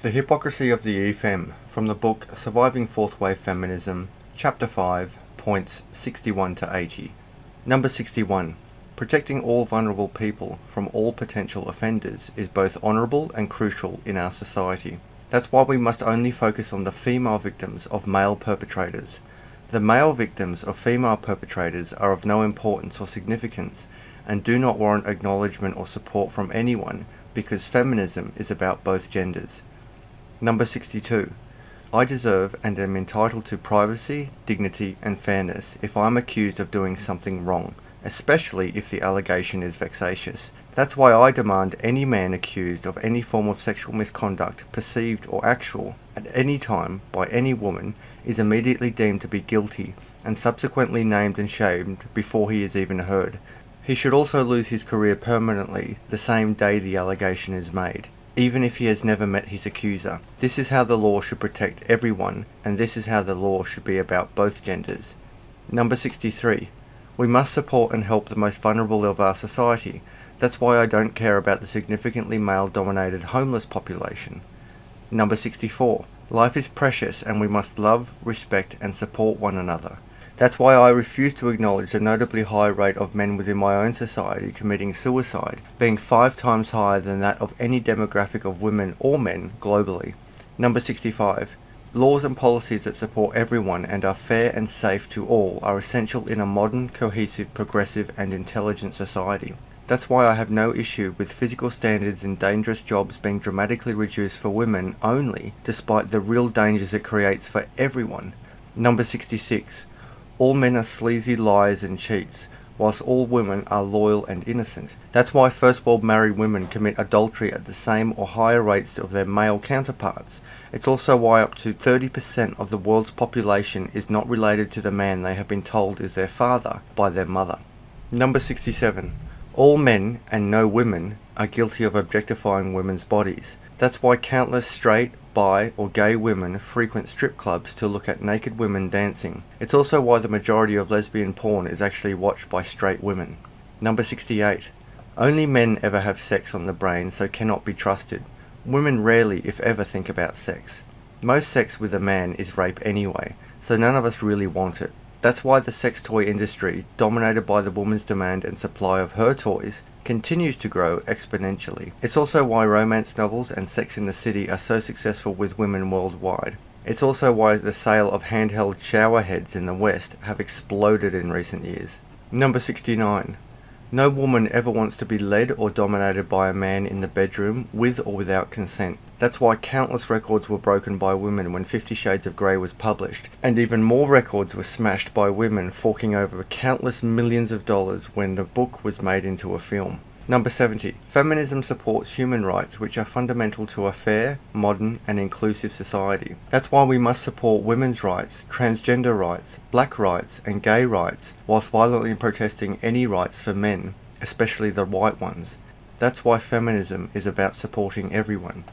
The Hypocrisy of the Efem, from the book Surviving Fourth-Wave-Feminism, Chapter 5, points 61 to 80. Number 61. Protecting all vulnerable people from all potential offenders is both honourable and crucial in our society. That's why we must only focus on the female victims of male perpetrators. The male victims of female perpetrators are of no importance or significance and do not warrant acknowledgement or support from anyone because feminism is about both genders. Number 62. I deserve and am entitled to privacy, dignity and fairness if I am accused of doing something wrong, especially if the allegation is vexatious. That's why I demand any man accused of any form of sexual misconduct, perceived or actual, at any time by any woman, is immediately deemed to be guilty and subsequently named and shamed before he is even heard. He should also lose his career permanently the same day the allegation is made, even if he has never met his accuser. This is how the law should protect everyone, and this is how the law should be about both genders. Number 63. We must support and help the most vulnerable of our society. That's why I don't care about the significantly male-dominated homeless population. Number 64. Life is precious and we must love, respect and support one another. That's why I refuse to acknowledge the notably high rate of men within my own society committing suicide, being 5 times higher than that of any demographic of women or men globally. Number 65. Laws and policies that support everyone and are fair and safe to all are essential in a modern, cohesive, progressive and intelligent society. That's why I have no issue with physical standards in dangerous jobs being dramatically reduced for women only, despite the real dangers it creates for everyone. Number 66. All men are sleazy liars and cheats, whilst all women are loyal and innocent. That's why first world married women commit adultery at the same or higher rates of their male counterparts. It's also why up to 30% of the world's population is not related to the man they have been told is their father by their mother. Number 67. All men, and no women, are guilty of objectifying women's bodies. That's why countless straight, bi or gay women frequent strip clubs to look at naked women dancing. It's also why the majority of lesbian porn is actually watched by straight women. Number 68. Only men ever have sex on the brain, so cannot be trusted. Women rarely, if ever, think about sex. Most sex with a man is rape anyway, so none of us really want it. That's why the sex toy industry, dominated by the woman's demand and supply of her toys, continues to grow exponentially. It's also why romance novels and Sex in the City are so successful with women worldwide. It's also why the sale of handheld shower heads in the West have exploded in recent years. Number 69. No woman ever wants to be led or dominated by a man in the bedroom with or without consent. That's why countless records were broken by women when 50 Shades of Grey was published, and even more records were smashed by women forking over countless millions of dollars when the book was made into a film. Number 70. Feminism supports human rights which are fundamental to a fair, modern and inclusive society. That's why we must support women's rights, transgender rights, black rights and gay rights, whilst violently protesting any rights for men, especially the white ones. That's why feminism is about supporting everyone.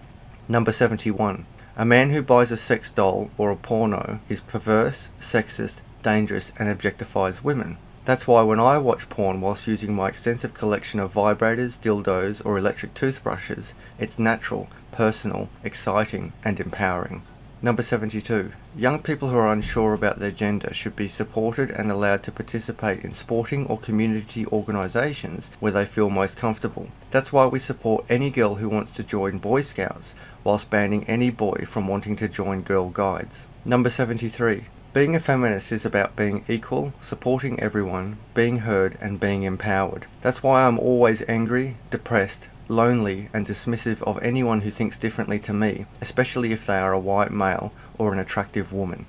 Number 71. A man who buys a sex doll or a porno is perverse, sexist, dangerous and objectifies women. That's why when I watch porn whilst using my extensive collection of vibrators, dildos or electric toothbrushes, it's natural, personal, exciting and empowering. Number 72. Young people who are unsure about their gender should be supported and allowed to participate in sporting or community organisations where they feel most comfortable. That's why we support any girl who wants to join Boy Scouts, whilst banning any boy from wanting to join Girl Guides. Number 73. Being a feminist is about being equal, supporting everyone, being heard and being empowered. That's why I'm always angry, depressed, lonely and dismissive of anyone who thinks differently to me, especially if they are a white male or an attractive woman.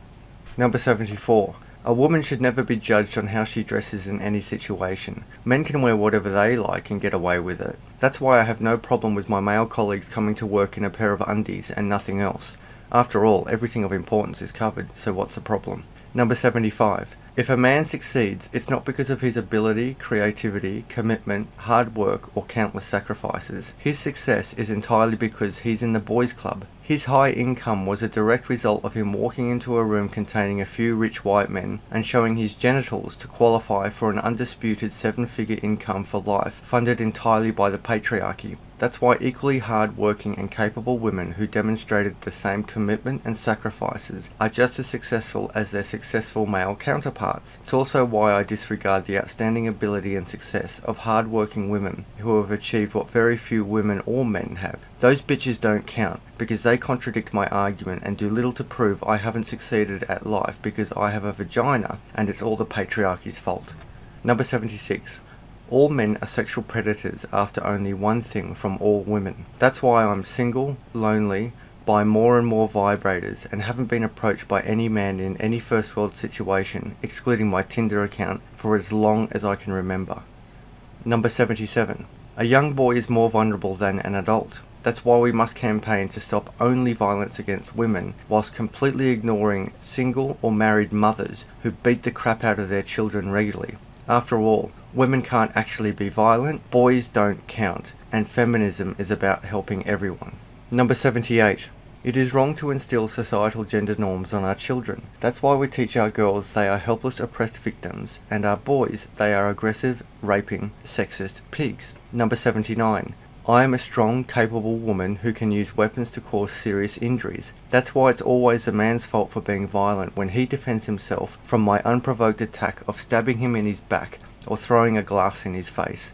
Number 74. A woman should never be judged on how she dresses in any situation. Men can wear whatever they like and get away with it. That's why I have no problem with my male colleagues coming to work in a pair of undies and nothing else. After all, everything of importance is covered, so what's the problem? Number 75. If a man succeeds, it's not because of his ability, creativity, commitment, hard work or countless sacrifices. His success is entirely because he's in the boys' club, His high income was a direct result of him walking into a room containing a few rich white men and showing his genitals to qualify for an undisputed 7-figure income for life funded entirely by the patriarchy. That's why equally hard-working and capable women who demonstrated the same commitment and sacrifices are just as successful as their successful male counterparts. It's also why I disregard the outstanding ability and success of hard-working women who have achieved what very few women or men have. Those bitches don't count because they contradict my argument and do little to prove I haven't succeeded at life because I have a vagina and it's all the patriarchy's fault. Number 76. All men are sexual predators after only one thing from all women. That's why I'm single, lonely, buy more and more vibrators, and haven't been approached by any man in any first world situation, excluding my Tinder account, for as long as I can remember. Number 77. A young boy is more vulnerable than an adult. That's why we must campaign to stop only violence against women, whilst completely ignoring single or married mothers who beat the crap out of their children regularly. After all, women can't actually be violent, boys don't count, and feminism is about helping everyone. Number 78. It is wrong to instill societal gender norms on our children. That's why we teach our girls they are helpless oppressed victims, and our boys they are aggressive, raping, sexist pigs. Number 79. I am a strong, capable woman who can use weapons to cause serious injuries. That's why it's always the man's fault for being violent when he defends himself from my unprovoked attack of stabbing him in his back or throwing a glass in his face.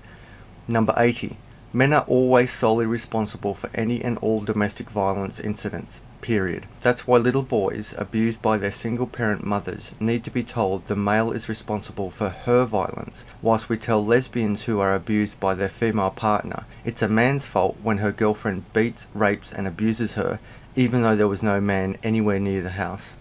Number 80. Men are always solely responsible for any and all domestic violence incidents. Period. That's why little boys abused by their single-parent mothers need to be told the male is responsible for her violence, whilst we tell lesbians who are abused by their female partner it's a man's fault when her girlfriend beats, rapes and abuses her, even though there was no man anywhere near the house.